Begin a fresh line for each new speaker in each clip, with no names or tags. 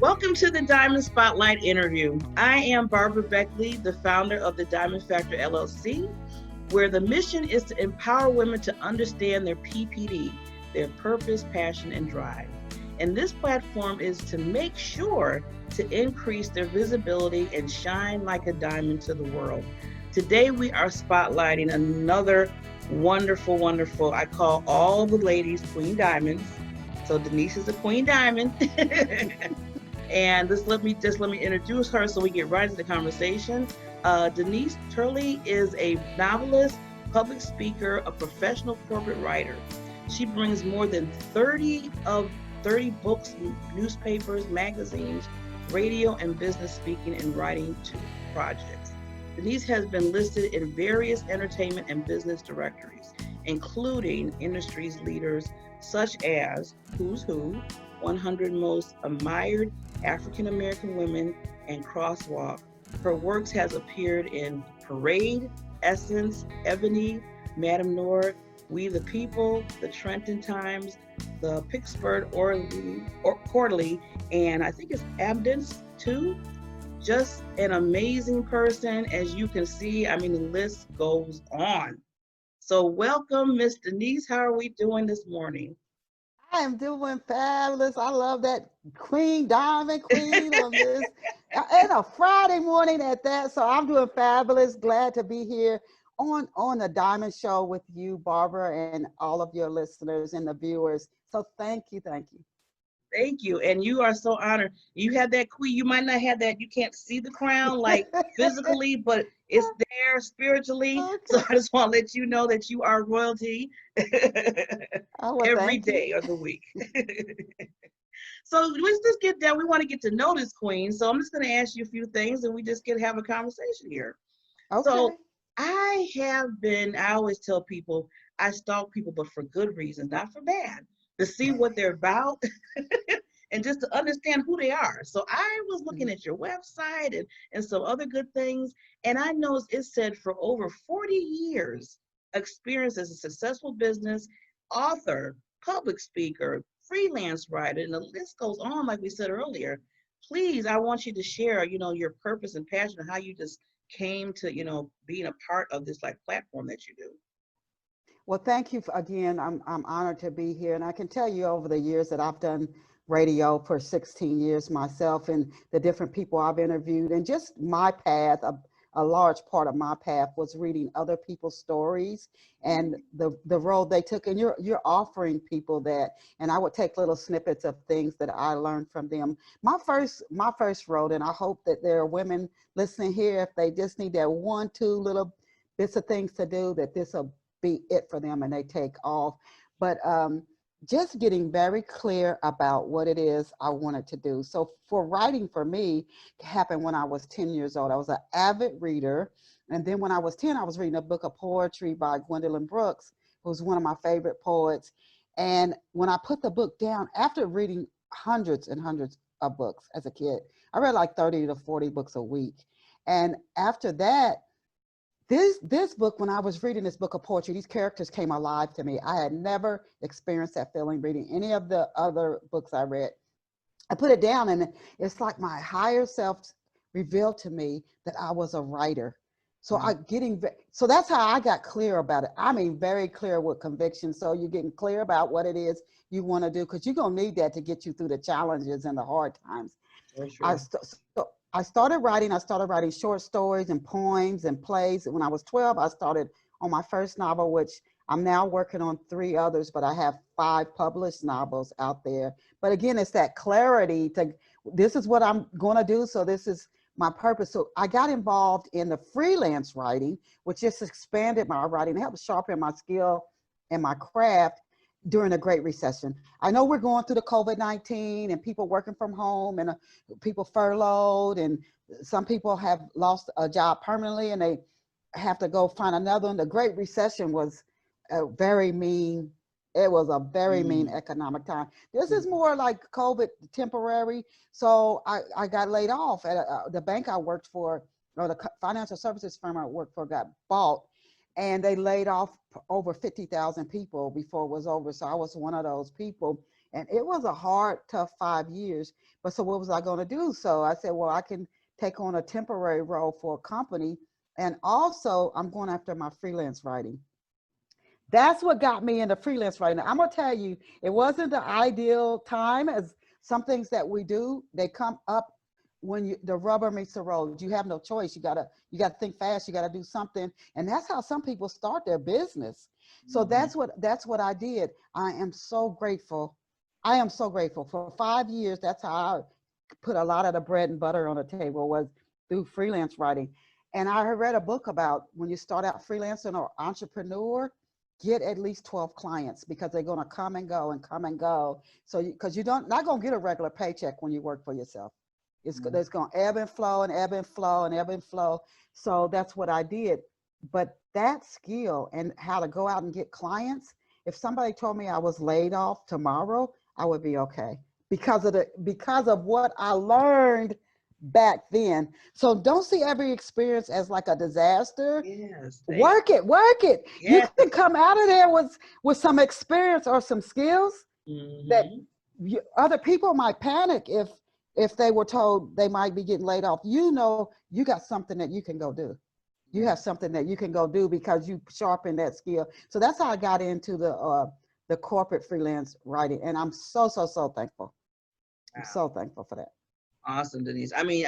Welcome to the Diamond Spotlight interview. I am Barbara Beckley, the founder of the Diamond Factor LLC, where the mission is to empower women to understand their PPD, their purpose, passion, and drive. And this platform is to make sure to increase their visibility and shine like a diamond to the world. Today, we are spotlighting another wonderful, I call all the ladies Queen Diamonds. So Denise is a Queen Diamond. And let me introduce her so we get right into the conversation. Denise Turney is a novelist, public speaker, a professional corporate writer. She brings more than 30 books, newspapers, magazines, radio, and business speaking and writing to projects. Denise has been listed in various entertainment and business directories, including industry's leaders such as Who's Who, 100 Most Admired African American Women, and Crosswalk. Her works has appeared in Parade, Essence, Ebony, Madame Noir, We the People, the Trenton Times, the Pittsburgh Quarterly, and I think it's Abundance too. Just an amazing person, as you can see. I mean, the list goes on. So welcome, Miss Denise. How are we doing this morning?
I am doing fabulous. I love that Queen Diamond Queen on this and a Friday morning at that. So I'm doing fabulous. Glad to be here on the Diamond Show with you, Barbara, and all of your listeners and the viewers. So thank you.
Thank you. And you are so honored. You have that queen. You might not have that. You can't see the crown like physically, but it's there spiritually. So
Okay.
I just want to let you know that you are royalty
Oh, well,
every
thank you.
day of the week. So let's just get down. We want to get to know this queen. So I'm just going to ask you a few things and we just get have a conversation here.
Okay.
So I always tell people I stalk people, but for good reasons, not for bad, to see what they're about and just to understand who they are. So I was looking at your website and some other good things, and I noticed it said for over 40 years experience as a successful business author, public speaker, freelance writer, and the list goes on, like we said earlier. Please, I want you to share, your purpose and passion and how you just came to, being a part of this like platform that you do.
Well, thank you again. I'm honored to be here, and I can tell you over the years that I've done radio for 16 years myself, and the different people I've interviewed, and just my path. A large part of my path was reading other people's stories and the road they took. And you're offering people that, and I would take little snippets of things that I learned from them. My first road, and I hope that there are women listening here, if they just need that one, two little bits of things to do, that this will be it for them and they take off. But just getting very clear about what it is I wanted to do. So for writing for me happened when I was 10 years old. I was an avid reader. And then when I was 10, I was reading a book of poetry by Gwendolyn Brooks, who's one of my favorite poets. And when I put the book down, after reading hundreds and hundreds of books as a kid, I read like 30 to 40 books a week. And after that, this book, when I was reading this book of poetry, these characters came alive to me. I had never experienced that feeling reading any of the other books I read. I put it down, and it's like my higher self revealed to me that I was a writer. So so that's how I got clear about it. I mean, very clear with conviction. So you're getting clear about what it is you want to do, because you're gonna need that to get you through the challenges and the hard times.
For
I
sure.
so I started writing. I started writing short stories and poems and plays. When I was 12, I started on my first novel, which I'm now working on 3 others, but I have 5 published novels out there. But again, it's that clarity to, this is what I'm going to do. So this is my purpose. So I got involved in the freelance writing, which just expanded my writing, it helped sharpen my skill and my craft during a great recession. I know we're going through the COVID-19 and people working from home, and people furloughed, and some people have lost a job permanently and they have to go find another one. The Great Recession was a very mean, it was a very mean
Mm.
economic time. This is more like COVID temporary. So I got laid off at the bank I worked for, or the financial services firm I worked for got bought, and they laid off over 50,000 people before it was over. So I was one of those people. And it was a hard, tough 5 years. But so what was I going to do? So I said, well, I can take on a temporary role for a company. And also I'm going after my freelance writing. That's what got me into freelance writing. I'm gonna tell you, it wasn't the ideal time, as some things that we do, they come up when the rubber meets the road. You have no choice. You gotta think fast. You gotta do something, and that's how some people start their business. So that's what I did. I am so grateful. I am so grateful. For 5 years, that's how I put a lot of the bread and butter on the table, was through freelance writing. And I read a book about when you start out freelancing or entrepreneur, get at least 12 clients, because they're going to come and go and come and go. So because you don't not going to get a regular paycheck when you work for yourself. It's going to ebb and flow and ebb and flow and ebb and flow. So that's what I did. But that skill and how to go out and get clients, if somebody told me I was laid off tomorrow, I would be okay, because of what I learned back then. So don't see every experience as like a disaster.
Yes.
Work it.
Yes.
You can come out of there with some experience or some skills that other people might panic if they were told they might be getting laid off. You know, you got something that you can go do. You have something that you can go do because you sharpen that skill. So that's how I got into the corporate freelance writing, and I'm so thankful. I'm so thankful for that.
Awesome, Denise. I mean,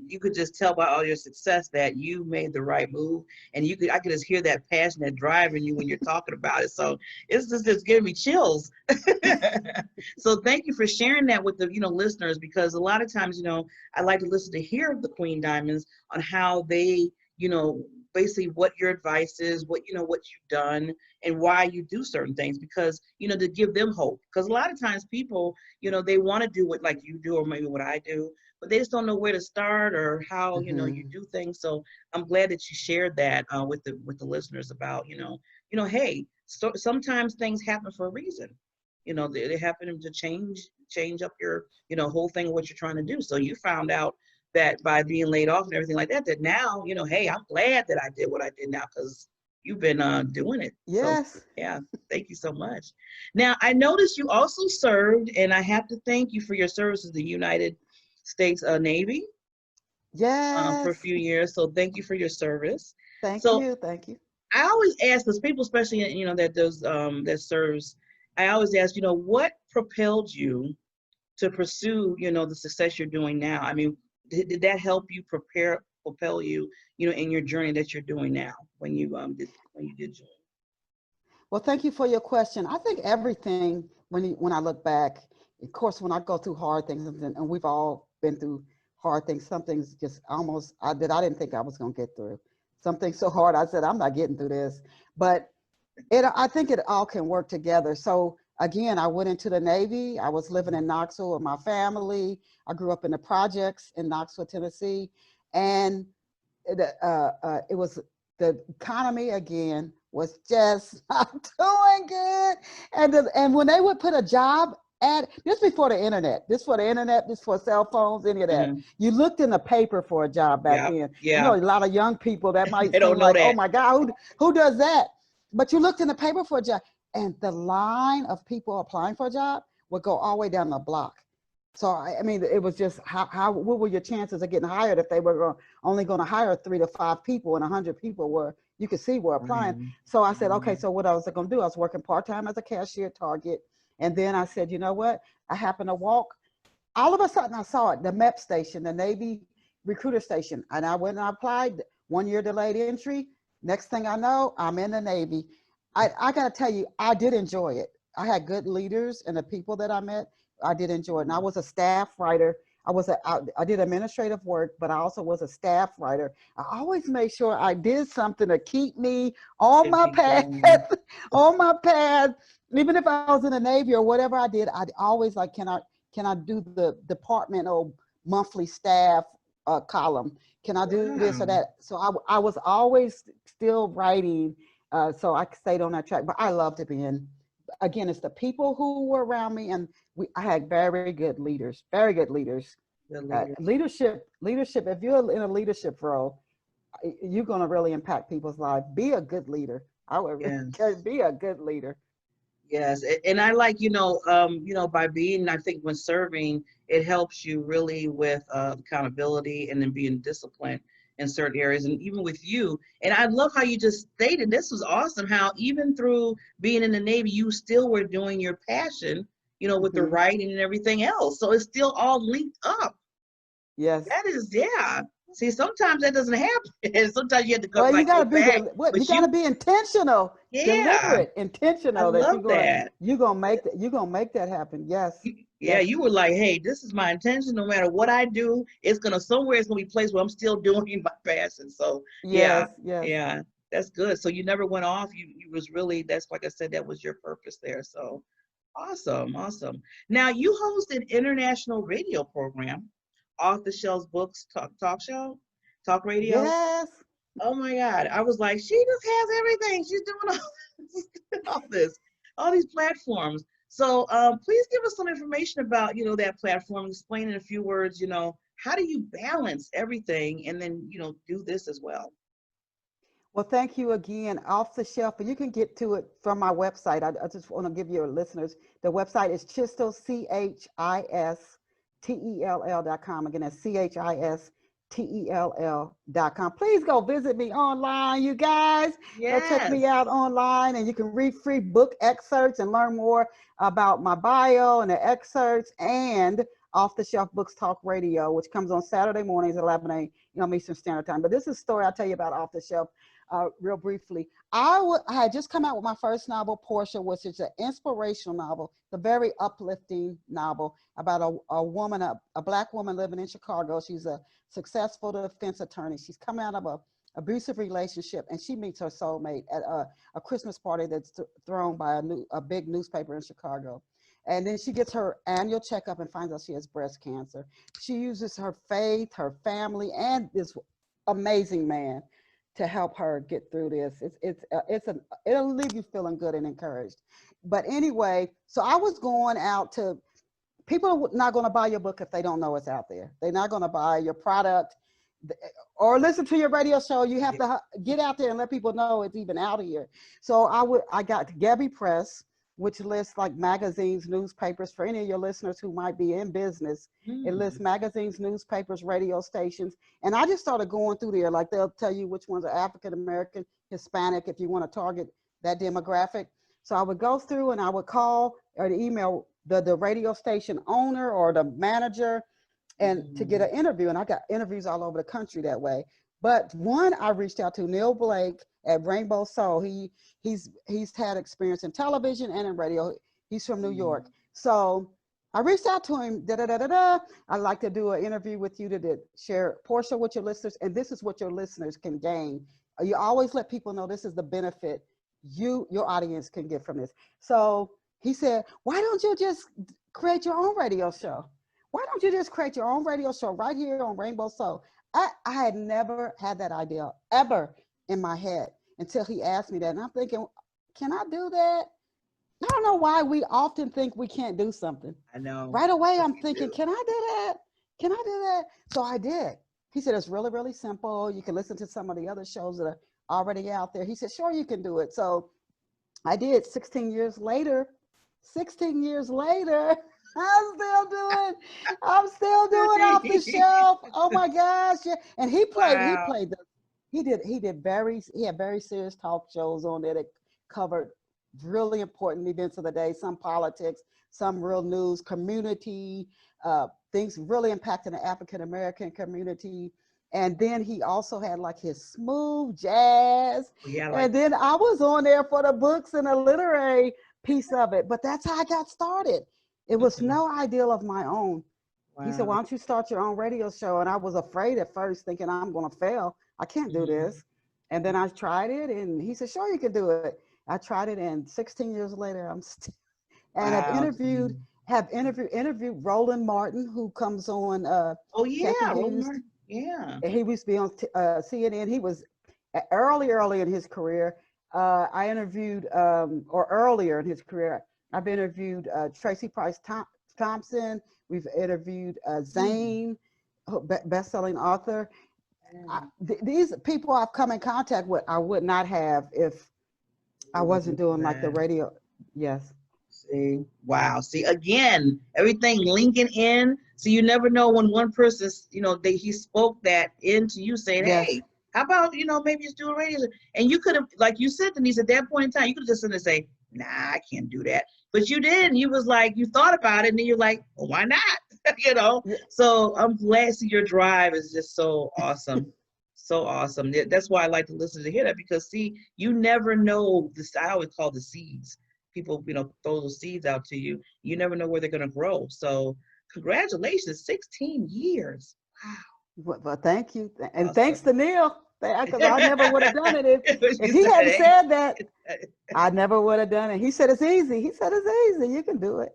you could just tell by all your success that you made the right move, and I could just hear that passion, that drive in you when you're talking about it. So it's just giving me chills. So thank you for sharing that with the listeners, because a lot of times I like to listen to hear the Queen Diamonds on how they basically what your advice is, what what you've done, and why you do certain things, because to give them hope. Because a lot of times people they want to do what like you do, or maybe what I do, but they just don't know where to start or how you do things. So I'm glad that you shared that with the listeners about hey, so sometimes things happen for a reason. They happen to change up your whole thing of what you're trying to do. So you found out that by being laid off and everything like that, that now, hey, I'm glad that I did what I did now, because you've been doing it.
Yes.
So, yeah, thank you so much. Now, I noticed you also served, and I have to thank you for your service to the United States Navy.
Yes.
For a few years. So thank you for your service.
Thank you.
I always ask, because people, especially, that does, that serves, I always ask, what propelled you to pursue, the success you're doing now? I mean, did that help you propel you, in your journey that you're doing now when you did join?
Well, thank you for your question. I think everything, when I look back, of course, when I go through hard things, and we've all been through hard things, some things just almost I didn't think I was going to get through. Something so hard, I said, I'm not getting through this. But I think it all can work together. So again, I went into the Navy. I was living in Knoxville with my family. I grew up in the projects in Knoxville, Tennessee. And it was, the economy again was just not doing good. And when they would put a job ad, this before the internet, this for cell phones, any of that. You looked in the paper for a job back then.
Yeah.
A lot of young people that might
they
seem
don't know
like,
that.
oh my God, who does that? But you looked in the paper for a job, and the line of people applying for a job would go all the way down the block. So, I mean, it was just what were your chances of getting hired if they were only going to hire 3 to 5 people and 100 people you could see were applying. So I said, okay, so what I was going to do, I was working part-time as a cashier at Target. And then I said, you know what? I happened to walk. All of a sudden I saw it, the MEP station, the Navy recruiter station. And I went and I applied, 1 year delayed entry. Next thing I know, I'm in the Navy. I got to tell you, I did enjoy it. I had good leaders, and the people that I met, I did enjoy it. And I was a staff writer. I did administrative work, but I also was a staff writer. I always made sure I did something to keep me on my path, Even if I was in the Navy or whatever I did, I'd always like, can I do the department or monthly staff column? Can I do this or that? So I was always still writing. So I stayed on that track, but I loved it being, again, it's the people who were around me, and I had very good leaders. Leadership, if you're in a leadership role, you're going to really impact people's lives. Be a good leader. I would be a good leader.
Yes, and I like, by being, I think when serving, it helps you really with accountability and then being disciplined in certain areas. And even with you, and I love how you just stated, this was awesome, how even through being in the Navy, you still were doing your passion, with the
Hmm.
writing and everything else. So it's still all linked up.
Yes.
That is, yeah. See, sometimes that doesn't happen. And sometimes you have to come,
Well, you
like,
got to
go
be
back.
what you
But
got to be intentional,
yeah,
deliberate,
I
intentional that
love that.
you're gonna make that happen. Yes,
Yeah,
yes,
you were like, hey, this is my intention. No matter what I do, it's gonna be a place where I'm still doing my passion. So yeah,
yes, yes.
yeah, that's good. So you never went off. You was really, that's like I said, that was your purpose there. So awesome, awesome. Now you host an international radio program, Off the Shelves Books talk show, talk radio.
Yes.
Oh my God. I was like, she just has everything. She's doing all this, all these platforms. So please give us some information about, that platform. Explain in a few words, how do you balance everything and then, do this as well?
Well, thank you again. Off the shelf, and you can get to it from my website. I just want to give your listeners the website is Chistel CHISTELL.com. Again, that's CHISTELL.com. Please go visit me online, you guys. Go check me
Yes.
out online, and you can read free book excerpts and learn more about my bio and the excerpts and Off the Shelf Books Talk Radio, which comes on Saturday mornings at 11 a.m. Eastern Standard Time. But this is a story I'll tell you about Off the Shelf real briefly. I had just come out with my first novel, Portia, which is an inspirational novel, the very uplifting novel about a woman, a Black woman living in Chicago. She's a successful defense attorney. She's coming out of a abusive relationship, and she meets her soulmate at a Christmas party that's thrown by a big newspaper in Chicago. And then she gets her annual checkup and finds out she has breast cancer. She uses her faith, her family, and this amazing man to help her get through this. It'll leave you feeling good and encouraged. But anyway, so I was going out to people are not going to buy your book if they don't know it's out there. They're not going to buy your product or listen to your radio show. You have to get out there and let people know it's even out here. So I got Gabby Press, which lists like magazines, newspapers for any of your listeners who might be in business. It lists magazines, newspapers, radio stations. And I just started going through there. Like they'll tell you which ones are African American, Hispanic, if you want to target that demographic. So I would go through and I would call or email the radio station owner or the manager and to get an interview. And I got interviews all over the country that way. But one I reached out to Neil Blake at Rainbow Soul. He's had experience in television and in radio. He's from New York. So I reached out to him. I'd like to do an interview with you to share Portia with your listeners, and this is what your listeners can gain. You always let people know this is the benefit your audience can get from this. So he said, why don't you just create your own radio show? Why don't you just create your own radio show right here on Rainbow Soul? I had never had that idea ever in my head until he asked me that. And I'm thinking, can I do that? I don't know why we often think we can't do something.
I know.
Right away,
Yes,
I'm
you
thinking,
do.
can I do that? Can I do that? So I did. He said, it's really, really simple. You can listen to some of the other shows that are already out there. He said, sure, you can do it. So I did. 16 years later, 16 years later, I'm still doing Off the Shelf. Oh my gosh. Yeah. And
Wow.
he had very serious talk shows on there that covered really important events of the day, some politics, some real news, community, things really impacting the African American community. And then he also had like his smooth jazz.
Yeah, like,
And then I was on there for the books and the literary piece of it. But that's how I got started. It was no ideal of my own. He said, why
wow.
don't you start your own radio show? And I was afraid at first, thinking I'm going to fail. I can't do this. And then I tried it, and he said, sure, you can do it. I tried it, and 16 years later, I'm still, and
Wow.
interviewed Roland Martin, who comes on
Oh
Kathy
yeah,
Hughes.
Romer. Yeah.
He used to be on CNN. He was early in his career. I interviewed, or earlier in his career, I've interviewed Tracy Price Thompson. We've interviewed Zane, best-selling author. These people I've come in contact with, I would not have if I
It
wasn't
wasn't for
doing like the
that.
radio. Yes.
See, wow. See, again, everything linking in. So you never know when one person, he spoke that into you saying,
Yes.
hey, how about, maybe just do a radio. And you could have, like you said, Denise, at that point in time, you could have just sit there and say, nah, I can't do that. But you didn't. You was like, you thought about it and then you're like, well, why not?
Yeah.
So I'm glad to see your drive is just so awesome. So awesome. That's why I like to listen to hear that because see, you never know this. I always call the seeds people, throw those seeds out to you. You never know where they're going to grow. So congratulations, 16 years. Wow.
Well, thank you. And thanks
Awesome.
to Neil, because I never would have done it if
You
he
said,
hadn't
hey.
said that. I never would have done it. He said it's easy. He said it's easy. You can do it.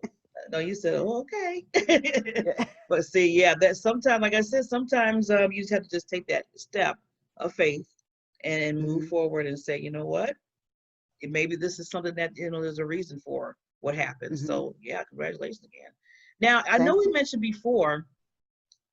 No, you said, oh, okay.
Yeah.
But see, yeah, that sometimes, like I said, sometimes you just have to just take that step of faith and move
Hmm.
forward and say, you know what? Maybe this is something that, there's a reason for what happened.
Hmm.
So yeah, congratulations again. Now, I know
Thank
we
you.
mentioned before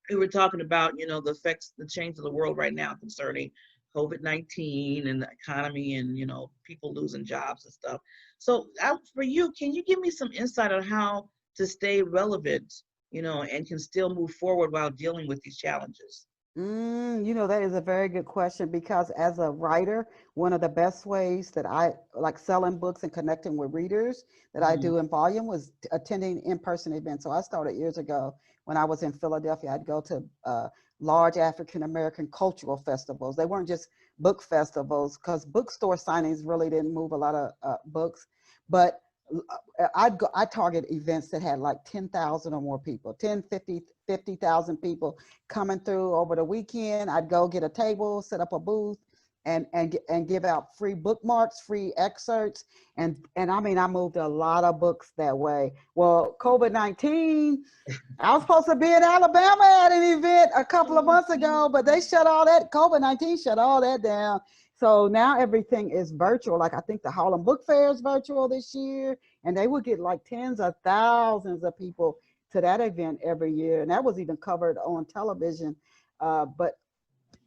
we were talking about, the effects, the change of the world right now concerning COVID-19 and the economy and, people losing jobs and stuff. So for you, can you give me some insight on how to stay relevant, and can still move forward while dealing with these challenges?
That is a very good question because as a writer, one of the best ways that I like selling books and connecting with readers that I
Mm-hmm.
do in volume was attending in-person events. So I started years ago when I was in Philadelphia. I'd go to large African American cultural festivals. They weren't just book festivals because bookstore signings really didn't move a lot of books, but I target events that had like 10,000 or more people, 10, 50, 50,000 people coming through over the weekend. I'd go get a table, set up a booth, and give out free bookmarks, free excerpts, and I mean I moved a lot of books that way. Well, COVID-19, I was supposed to be in Alabama at an event a couple of months ago, but they shut all that. COVID-19 shut all that down. So now everything is virtual. Like I think the Harlem Book Fair is virtual this year, and they would get like tens of thousands of people to that event every year, and that was even covered on television. But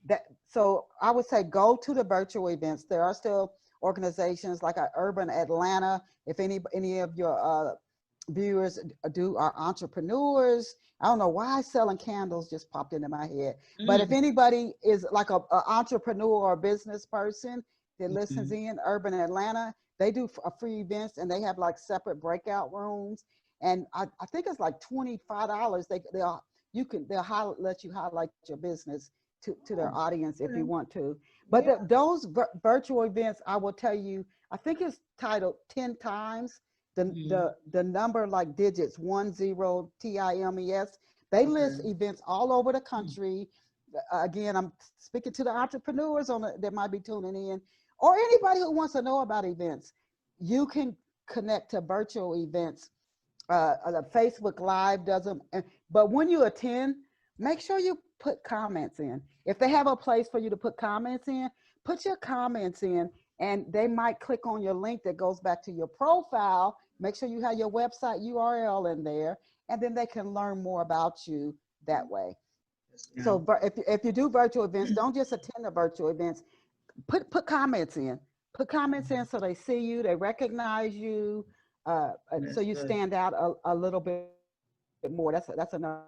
that so I would say go to the virtual events. There are still organizations like Urban Atlanta. If any of your viewers are entrepreneurs. I don't know why selling candles just popped into my head. But if
Mm-hmm.
anybody is like a entrepreneur or a business person that listens in, Urban Atlanta, they do free events and they have like separate breakout rooms. And I think it's like $25. They'll let you highlight your business to their
Oh,
audience if you
okay.
want to. But
Yeah.
those virtual events, I will tell you, I think it's titled 10 times
Mm-hmm.
the number like digits 10 TIMES. They list
Okay.
events all over the country. Again, I'm speaking to the entrepreneurs that might be tuning in, or anybody who wants to know about events. You can connect to virtual events. Facebook Live does them, but when you attend, make sure you put comments in. If they have a place for you to put comments in, put your comments in, and they might click on your link that goes back to your profile. Make sure you have your website URL in there, and then they can learn more about you that way.
Yes, ma'am.
So if you do virtual events, don't just attend the virtual events. Put comments in. Put comments in so they see you, they recognize you, and so
That's
you
good.
stand out a little bit more. That's another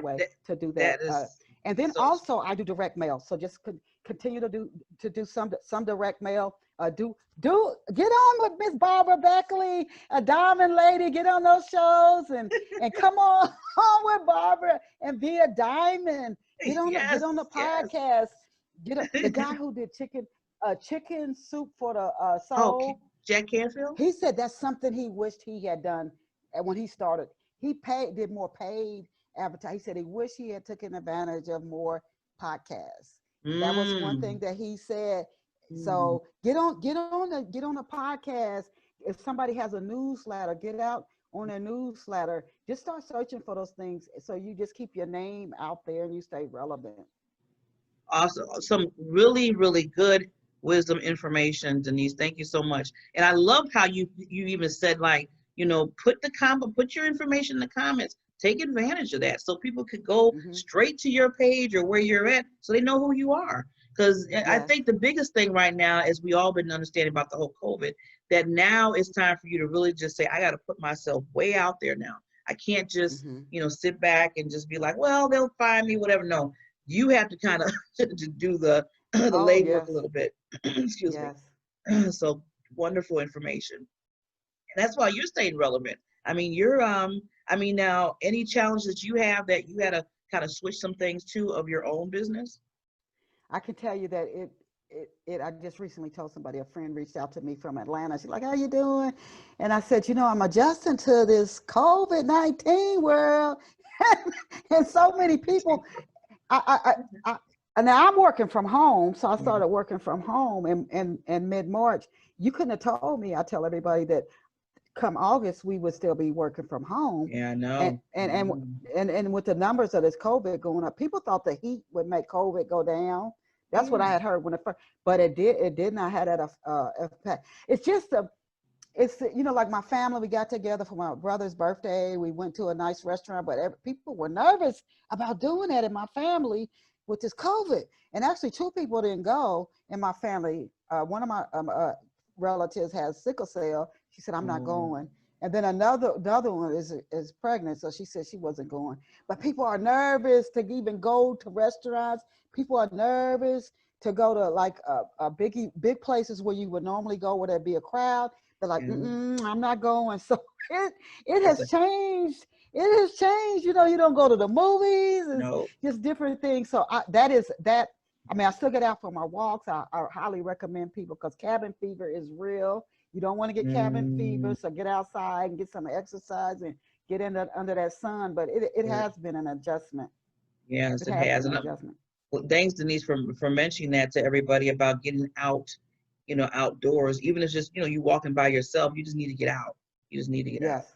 way to do that.
Yes,
And then also I
that
do
is
direct mail. So just continue to do some direct mail. Do get on with Miss Barbara Beckley, a Diamond Lady. Get on those shows and come on on with Barbara and be a diamond. Get
yes,
on the
yes.
podcast. The guy who did chicken soup for the
Oh,
soul.
Jack Canfield?
He said that's something he wished he had done when he started. He did more paid advertising. He said he wished he had taken advantage of more podcasts. That was one thing
Mm.
that he said.
Mm.
So get on the podcast. If somebody has a newsletter, get out on a newsletter. Just start searching for those things so you just keep your name out there and you stay relevant.
Also, some really, really good wisdom information, Denise. Thank you so much. And I love how you even said like, put your information in the comments. Take advantage of that so people could go
Hmm.
straight to your page or where you're at so they know who you are. Because I
Yes.
think the biggest thing right now is we all been understanding about the whole COVID, that now it's time for you to really just say, I got to put myself way out there now. I can't just,
Mm-hmm.
sit back and just be like, well, they'll find me, whatever. No, you have to kind of to do the the
Oh,
legwork a
yes.
little bit. Excuse me.
Yes.
So wonderful information. And that's why you're staying relevant. I mean, you're I mean, now any challenge that you have that you had to kind of switch some things to of your own business?
I can tell you that I just recently told somebody, a friend reached out to me from Atlanta. She's like, how you doing? And I said, I'm adjusting to this COVID-19 world. And so many people, and now I'm working from home. So I
Yeah.
started working from home in mid-March. You couldn't have told me. I tell everybody that come August, we would still be working from home.
Yeah, I
And
know.
and and and with the numbers of this COVID going up, people thought the heat would make COVID go down. That's what
Yeah.
I had heard when it first, but it did not have that effect. It's just like my family, we got together for my brother's birthday. We went to a nice restaurant, but people were nervous about doing that in my family with this COVID. And actually, two people didn't go in my family. One of my relatives has sickle cell. She said, I'm not
Oh,
going. And then the other one is pregnant, so she said she wasn't going. But people are nervous to even go to restaurants. People are nervous to go to like big places where you would normally go where there'd be a crowd. They're like,
yeah.
I'm not going. So it
It's
has
a
changed. It has changed. You don't go to the movies. It's
no.
just different things. So that is that. I mean, I still get out for my walks. I highly recommend people, because cabin fever is real. You don't want to get cabin
Mm,
fever, so get outside and get some exercise and get under that sun. But it
yeah.
has been an adjustment.
Yes,
It
it
has
has.
been
And
an adjustment.
well, thanks, Denise, for mentioning that to everybody about getting out, outdoors. Even if it's just, you walking by yourself, you just need to get out. You just need to get out.
Yes.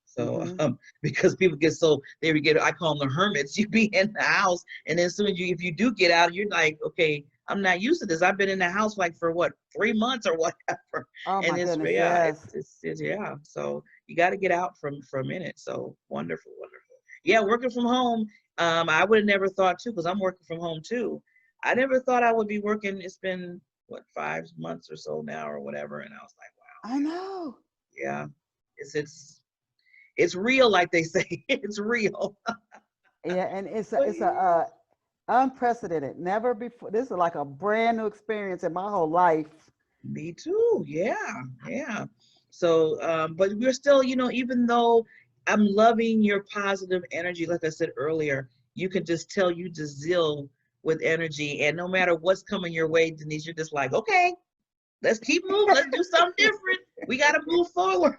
So,
Mm-hmm.
because people get so they would get, I call them the hermits. You be in the house, and then as soon as if you do get out, you're like, okay, I'm not used to this. I've been in the house like for what, 3 months or whatever,
Oh
and
my
it's
goodness.
yeah,
Yes.
it's yeah. So you got to get out for a minute. So wonderful, wonderful. Yeah, working from home. I would have never thought too, because I'm working from home too. I never thought I would be working. It's been what, 5 months or so now or whatever, and I was like, wow,
I know.
yeah, it's real, like they say. It's real.
Yeah, and it's a,
But
it's a unprecedented. Never before. This is like a brand new experience in my whole life.
me too. Yeah, yeah. So, but we're still, even though I'm loving your positive energy, like I said earlier, you can just tell you just zeal with energy, and no matter what's coming your way, Denise, you're just like, okay, let's keep moving. Let's do something different. We got to move forward.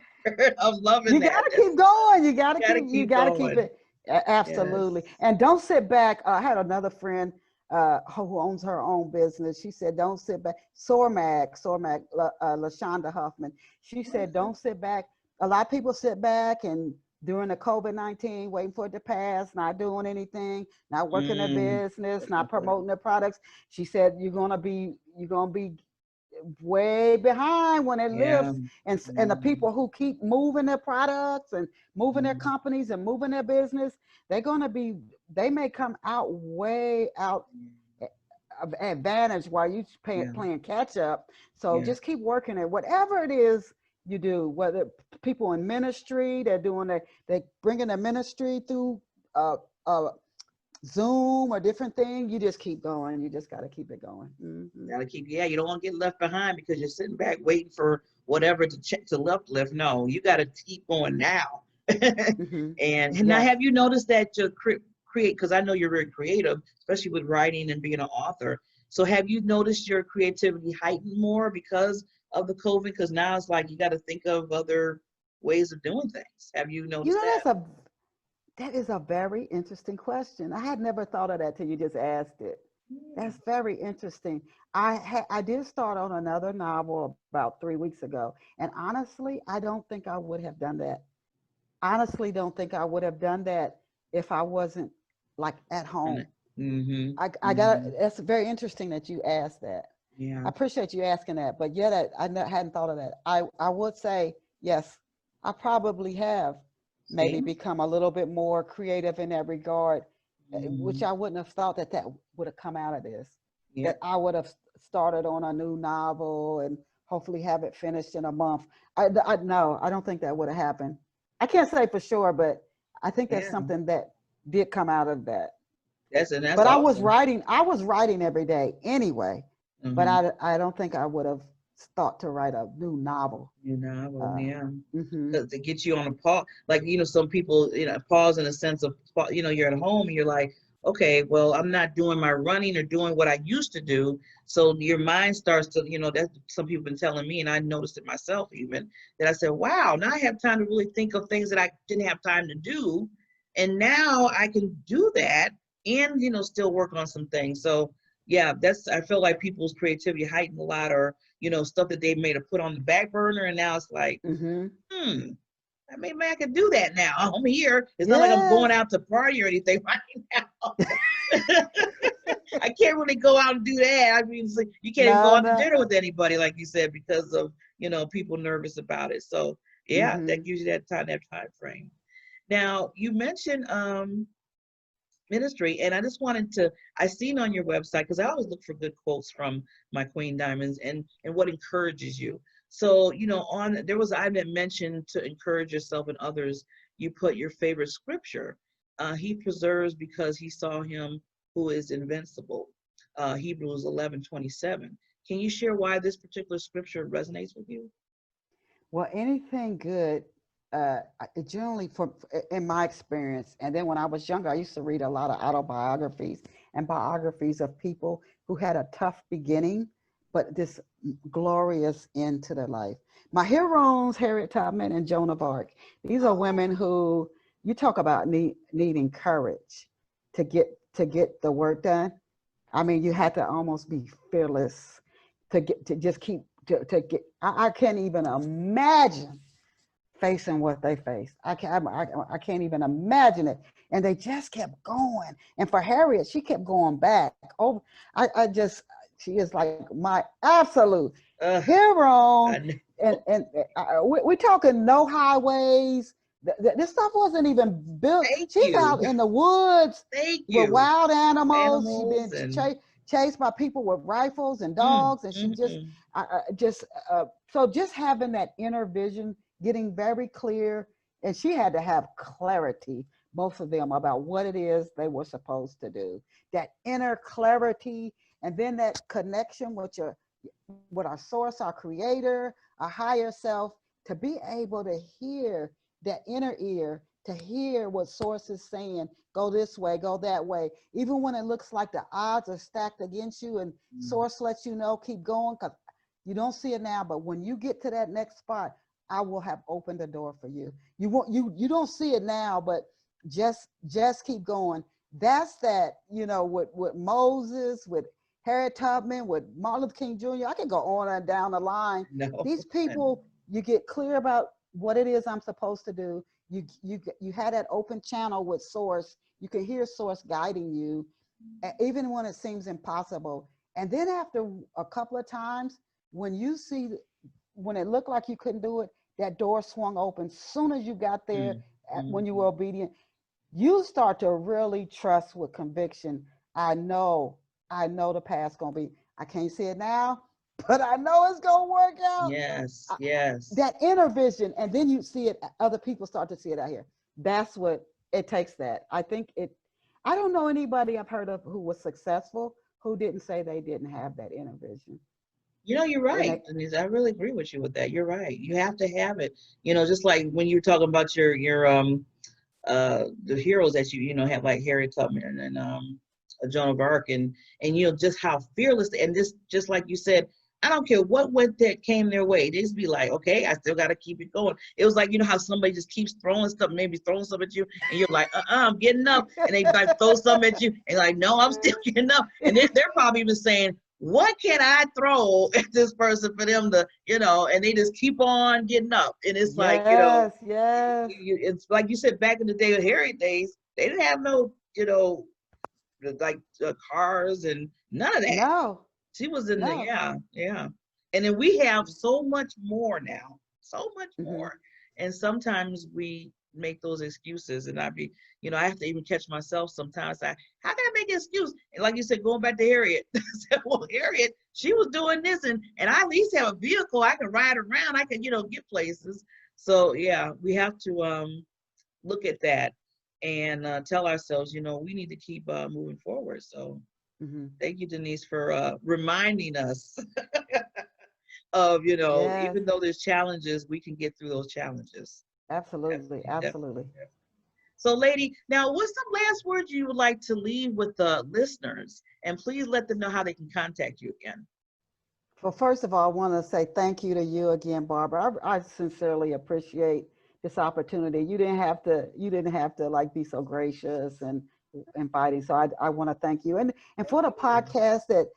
I'm loving
You
that.
gotta keep going.
Got to
You
keep
gotta keep
going.
it.
Yes.
Absolutely. And don't sit back. I had another friend who owns her own business. She said, don't sit back. LaShonda Huffman. She said,
Okay.
don't sit back. A lot of people sit back and during the COVID-19, waiting for it to pass, not doing anything, not working their
Mm,
business,
that's
not
important.
promoting their products. She said, you're gonna be way behind when it
Yeah.
lifts, and the people who keep moving their products and moving their
Mm,
companies and moving their business, they may come out way out of advantage while you
yeah.
playing catch up. So
Yeah.
just keep working at whatever it is you do, whether people in ministry, they're bringing the ministry through uh, uh, Zoom or different thing. You just keep going. You just got to keep it going. Mm-hmm.
Gotta keep, yeah, you don't want to get left behind because you're sitting back waiting for whatever to check to uplift. No, you got to keep going now.
Mm-hmm.
And now,
Yes.
have you noticed that you create, because I know you're very creative, especially with writing and being an author. So have you noticed your creativity heightened more because of the COVID? Because now it's like you got to think of other ways of doing things. Have you
You
noticed
know,
that?
that is a very interesting question. I had never thought of that till you just asked it.
Yeah.
That's very interesting. I did start on another novel about 3 weeks ago, and honestly, I don't think I would have done that. Honestly, don't think I would have done that if I wasn't like at home.
Mm-hmm.
I got.
Mm-hmm.
That's very interesting that you asked that. I
Yeah.
appreciate you asking that, but yeah, hadn't thought of that. I would say yes. I probably have maybe
See?
become a little bit more creative in that regard, which
Mm-hmm.
I wouldn't have thought that would have come out of this.
Yeah.
that I would have started on a new novel and hopefully have it finished in a month. No, I don't think that would have happened. I can't say for sure, but I think that's
Yeah.
something that did come out of that.
That's
But
awesome.
I was writing every day anyway, but
Mm-hmm.
I don't think I would have thought to write a new novel.
You know,
Uh,
yeah.
mhm.
To get you on a pause, like, some people, pause in a sense of, you're at home and you're like, okay, well, I'm not doing my running or doing what I used to do. So your mind starts to, that some people have been telling me, and I noticed it myself even, that I said, wow, now I have time to really think of things that I didn't have time to do. And now I can do that and, still work on some things. So yeah, I feel like people's creativity heightened a lot, or, stuff that they made have put on the back burner. And now it's like,
Mhm.
hmm, maybe I can do that now. I'm here. It's not like I'm
Yes.
going out to party or anything right now. I can't really go out and do that. I mean, you can't even go
No,
out to
no.
dinner with anybody, like you said, because of, people nervous about it. So yeah, that
Mhm.
gives you that time frame. Now you mentioned ministry, and I just wanted to, I seen on your website, because I always look for good quotes from my Queen Diamonds, and what encourages you. So, on there was I that mentioned to encourage yourself and others, you put your favorite scripture. He preserves because he saw him who is invincible. Hebrews 11:27. Can you share why this particular scripture resonates with you?
Well, anything good, it generally, in my experience, and then when I was younger, I used to read a lot of autobiographies and biographies of people who had a tough beginning, but this glorious end to their life. My heroes, Harriet Tubman and Joan of Arc. These are women who you talk about needing courage to get the work done. I mean, you had to almost be fearless to just keep to get. I can't even imagine facing what they faced. I can't even imagine it. And they just kept going. And for Harriet, she kept going back. Oh, I just she is like my absolute
Uh,
hero.
I know.
We're talking no highways. This stuff wasn't even built.
Thank
She's
you.
out in the woods
Thank
with
you.
wild animals. She
Animals
been
and
chased by people with rifles and
mm,
dogs, and she just
mm-hmm.
just so just having that inner vision, getting very clear, and she had to have clarity, both of them, about what it is they were supposed to do. That inner clarity, and then that connection with our source, our creator, our higher self, to be able to hear that inner ear, to hear what source is saying, go this way, go that way, even when it looks like the odds are stacked against you, and source lets you know, keep going, because you don't see it now, but when you get to that next spot, I will have opened the door for you. You don't see it now, but just keep going. That's that, with Moses, with Harriet Tubman, with Martin Luther King Jr. I could go on and down the line.
No.
These people, you get clear about what it is I'm supposed to do. You had that open channel with source. You can hear source guiding you, even when it seems impossible. And then after a couple of times, when you see, when it looked like you couldn't do it, that door swung open. Soon as you got there, when you
Mm-hmm.
were obedient, you start to really trust with conviction. I know, I know the path's gonna be. I can't see it now, but I know it's gonna work out.
Yes, yes.
That inner vision, and then you see it. Other people start to see it out here. That's what it takes. That I think it. I don't know anybody I've heard of who was successful who didn't say they didn't have that inner vision.
You're
And
right, Denise. I really agree with you with that. You're right. You have to have it. Just like when you were talking about your the heroes that have, like Harry Tubman and Joan of Arc, and just how fearless, and this, just like you said, I don't care what that came their way, they just be like, okay, I still got to keep it going. It was like, how somebody just keeps throwing stuff, maybe throwing stuff at you, and you're like, I'm getting up, and they like throw something at you, and like, no, I'm still getting up, and they're probably even saying, what can I throw at this person for them to, and they just keep on getting up, and it's like,
yes, yes,
it's like you said, back in the day with Harriet days, they didn't have no, like cars and none of that.
no,
She was in the,
no.
yeah, yeah. And then we have so much more now, so much
Mm-hmm.
more. And sometimes we make those excuses, and I have to even catch myself sometimes. How can I make excuse. And like you said, going back to Harriet, I said, well, Harriet, she was doing this, and I at least have a vehicle. I can ride around. I can, get places. So yeah, we have to look at that and tell ourselves, we need to keep moving forward. So thank you, Denise, for reminding us of,
Yes,
even though there's challenges, we can get through those challenges.
absolutely,
Definitely,
absolutely.
definitely. So, lady, now what's some last words you would like to leave with the listeners? And please let them know how they can contact you again.
Well, first of all, I want to say thank you to you again, Barbara. I sincerely appreciate this opportunity. You didn't have to like be so gracious and inviting. So I want to thank you. And for the podcast that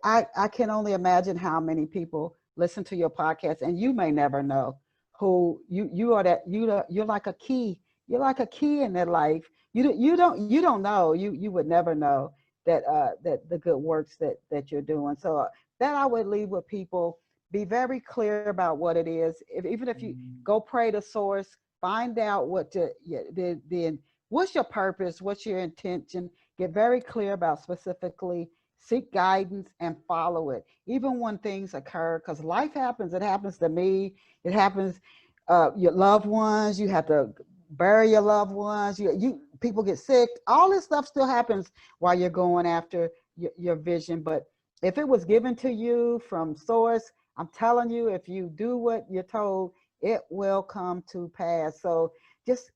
I can only imagine how many people listen to your podcast, and you may never know who you're like a key. You're like a key in their life. You don't know. You would never know that the good works that you're doing. So that I would leave with people. Be very clear about what it is. Even if you go pray to source, find out what's your purpose, what's your intention. Get very clear about specifically. Seek guidance and follow it, even when things occur, because life happens. It happens to me. It happens. Your loved ones. You have to bury your loved ones. You people get sick. All this stuff still happens while you're going after your vision, but if it was given to you from source, I'm telling you, if you do what you're told, it will come to pass. So just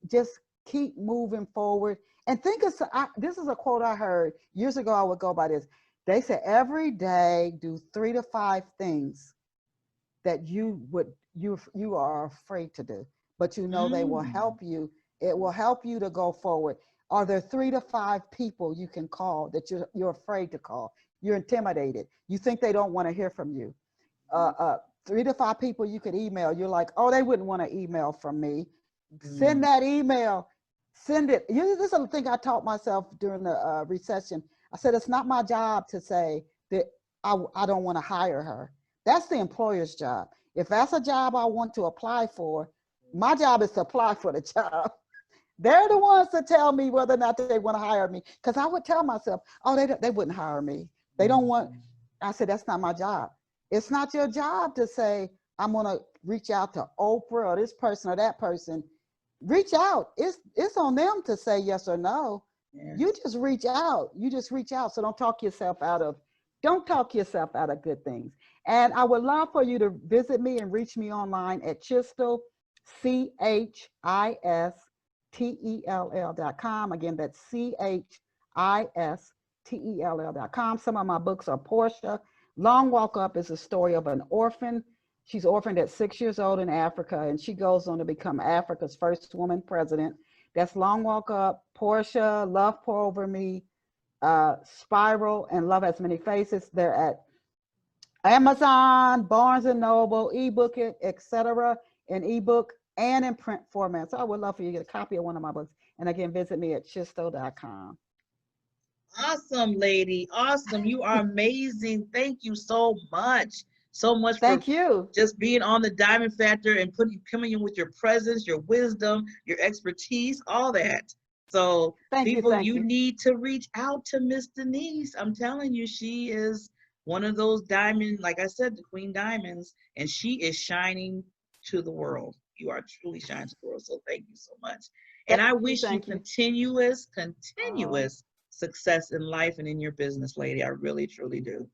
keep moving forward. And this is a quote I heard years ago. I would go by this. They said every day do 3 to 5 things that you are afraid to do, but they will help you. It will help you to go forward. Are there 3 to 5 people you can call that you're afraid to call? You're intimidated. You think they don't want to hear from you. 3 to 5 people you could email. You're like, oh, they wouldn't want to email from me. Send that email. Send it. This is the thing I taught myself during the recession. I said, it's not my job to say that I don't want to hire her. That's the employer's job. If that's a job I want to apply for, my job is to apply for the job. They're the ones that tell me whether or not they want to hire me. Because I would tell myself, oh, they wouldn't hire me. They don't want. I said, that's not my job. It's not your job to say, I'm going to reach out to Oprah or this person or that person. Reach out. It's on them to say yes or no. Yes. You just reach out. So don't talk yourself out of good things. And I would love for you to visit me and reach me online at Chistel, CHISTELL.com. Again, that's CHISTELL.com. Some of my books are Portia. Long Walk Up is a story of an orphan. She's orphaned at 6 years old in Africa, and she goes on to become Africa's first woman president. That's Long Walk Up, Portia, Love Pour Over Me, Spiral, and Love Has Many Faces. They're at Amazon, Barnes & Noble, ebook it, etc. in ebook and in print format. So I would love for you to get a copy of one of my books. And again, visit me at chistel.com.
Awesome, lady. Awesome. You are amazing. Thank you so much. So much
Thank you.
Just being on the Diamond Factor and coming in with your presence, your wisdom, your expertise, all that. So people, you need to reach out to Miss Denise. I'm telling you, she is one of those diamond, like I said, the Queen Diamonds, and she is shining to the world. You are truly shining to the world. So thank you so much. And I wish you continuous success in life and in your business, lady. I really, truly do.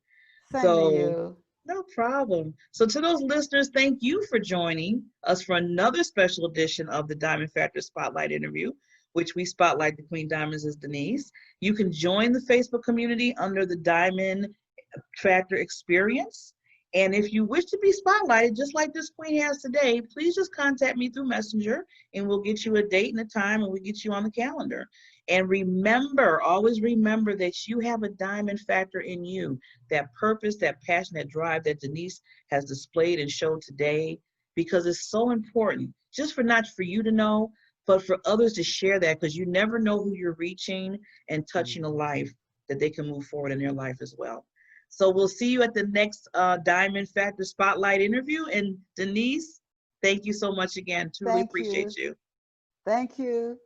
Same to you.
No problem. So to those listeners, thank you for joining us for another special edition of the Diamond Factor Spotlight interview, which we spotlight the Queen Diamonds as Denise. You can join the Facebook community under the Diamond Factor Experience. And if you wish to be spotlighted, just like this queen has today, please just contact me through Messenger and we'll get you a date and a time and we'll get you on the calendar. And remember, always remember that you have a diamond factor in you, that purpose, that passion, that drive that Denise has displayed and showed today, because it's so important, just not for you to know, but for others to share that, because you never know who you're reaching and touching a life that they can move forward in their life as well. So we'll see you at the next Diamond Factor Spotlight interview. And Denise, thank you so much again. Truly appreciate you.
Thank you.